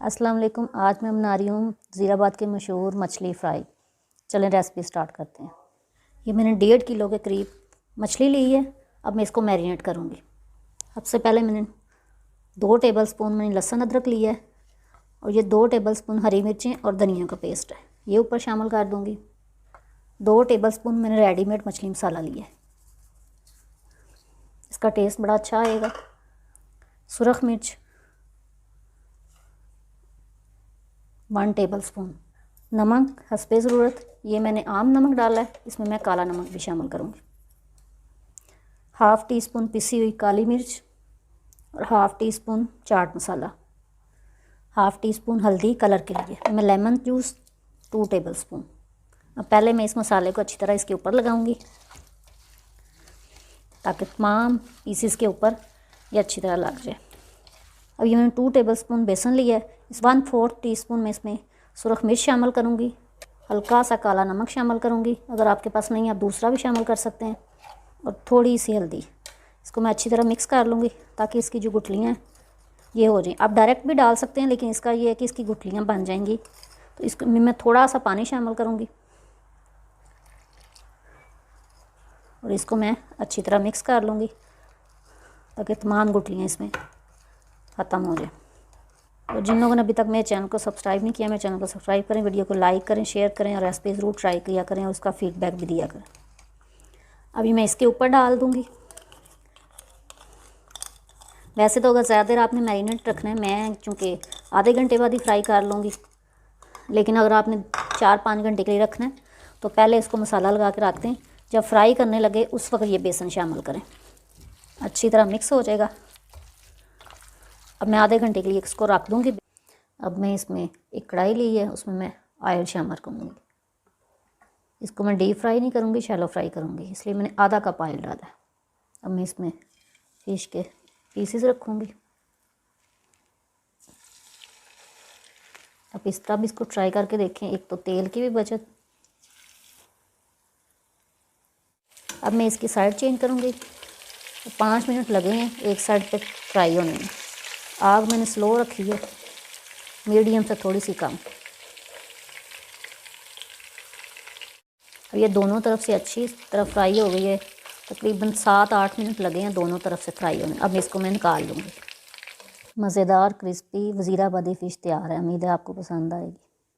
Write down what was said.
अस्सलाम वालेकुम। आज मैं बना रही हूँ ज़ीराबाद के मशहूर मछली फ्राई। चलें रेसिपी स्टार्ट करते हैं। ये मैंने 1.5 किलो के करीब मछली ली है। अब मैं इसको मैरिनेट करूँगी। सबसे पहले मैंने 2 टेबलस्पून मैंने लहसुन अदरक लिया है और ये 2 टेबलस्पून हरी मिर्चें और धनिया का पेस्ट है, ये ऊपर शामिल कर दूँगी। 2 टेबलस्पून मैंने रेडीमेड मछली मसाला लिया है, इसका टेस्ट बड़ा अच्छा आएगा। सुरख मिर्च 1 टेबलस्पून, नमक हस्बे ज़रूरत, ये मैंने आम नमक डाला है, इसमें मैं काला नमक भी शामिल करूँगी। 1/2 टीस्पून पिसी हुई काली मिर्च और 1/2 टीस्पून चाट मसाला, 1/2 टीस्पून हल्दी कलर के लिए। मैं लेमन जूस 2 टेबलस्पून। अब पहले मैं इस मसाले को अच्छी तरह इसके ऊपर लगाऊंगी ताकि तमाम पीसेस के ऊपर ये अच्छी तरह लग जाए। अब ये मैंने 2 टेबलस्पून बेसन लिया है, इस 1/4 टीस्पून में इसमें सुरख मिर्च शामिल करूँगी, हल्का सा काला नमक शामिल करूँगी, अगर आपके पास नहीं आप दूसरा भी शामिल कर सकते हैं, और थोड़ी सी हल्दी। इसको मैं अच्छी तरह मिक्स कर लूँगी ताकि इसकी जो गुठलियाँ हैं ये हो जाएं। आप डायरेक्ट भी डाल सकते हैं, लेकिन इसका ये है कि इसकी गुठलियाँ बन जाएंगी, तो इसको मैं थोड़ा सा पानी शामिल करूँगी और इसको मैं अच्छी तरह मिक्स कर लूँगी ताकि तमाम गुठलियाँ इसमें ख़त्म हो जाए। और जिन लोगों ने अभी तक मेरे चैनल को सब्सक्राइब नहीं किया, मेरे चैनल को सब्सक्राइब करें, वीडियो को लाइक करें, शेयर करें और रेसिपी ज़रूर ट्राई किया करें और उसका फीडबैक भी दिया करें। अभी मैं इसके ऊपर डाल दूँगी। वैसे तो अगर ज़्यादा देर आपने मैरिनेट रखना है, मैं चूँकि आधे घंटे बाद ही फ्राई कर लूँगी, लेकिन अगर आपने 4-5 घंटे के लिए रखना है तो पहले इसको मसाला लगा के रख दें, जब फ्राई करने लगे उस वक्त ये बेसन शामिल करें, अच्छी तरह मिक्स हो जाएगा। अब मैं आधे घंटे के लिए इसको रख दूँगी। अब मैं इसमें एक कढ़ाई ली है, उसमें मैं ऑयल शामिल करूँगी। इसको मैं डीप फ्राई नहीं करूँगी, शैलो फ्राई करूँगी, इसलिए मैंने आधा कप ऑयल डाला है। अब मैं इसमें फिश के पीसेस रखूँगी। अब इस तरह भी इसको ट्राई करके देखें, एक तो तेल की भी बचत। अब मैं इसकी साइड चेंज करूँगी। 5 मिनट लगे हैं एक साइड पे फ्राई होने में। आग मैंने स्लो रखी है, मीडियम से थोड़ी सी कम। अब ये दोनों तरफ से अच्छी तरह फ्राई हो गई है, तकरीबन 7-8 मिनट लगे हैं दोनों तरफ से फ्राई होने। अब इसको मैं निकाल लूँगी। मज़ेदार क्रिस्पी ज़ीराबादी फ़िश तैयार है। उम्मीद है आपको पसंद आएगी।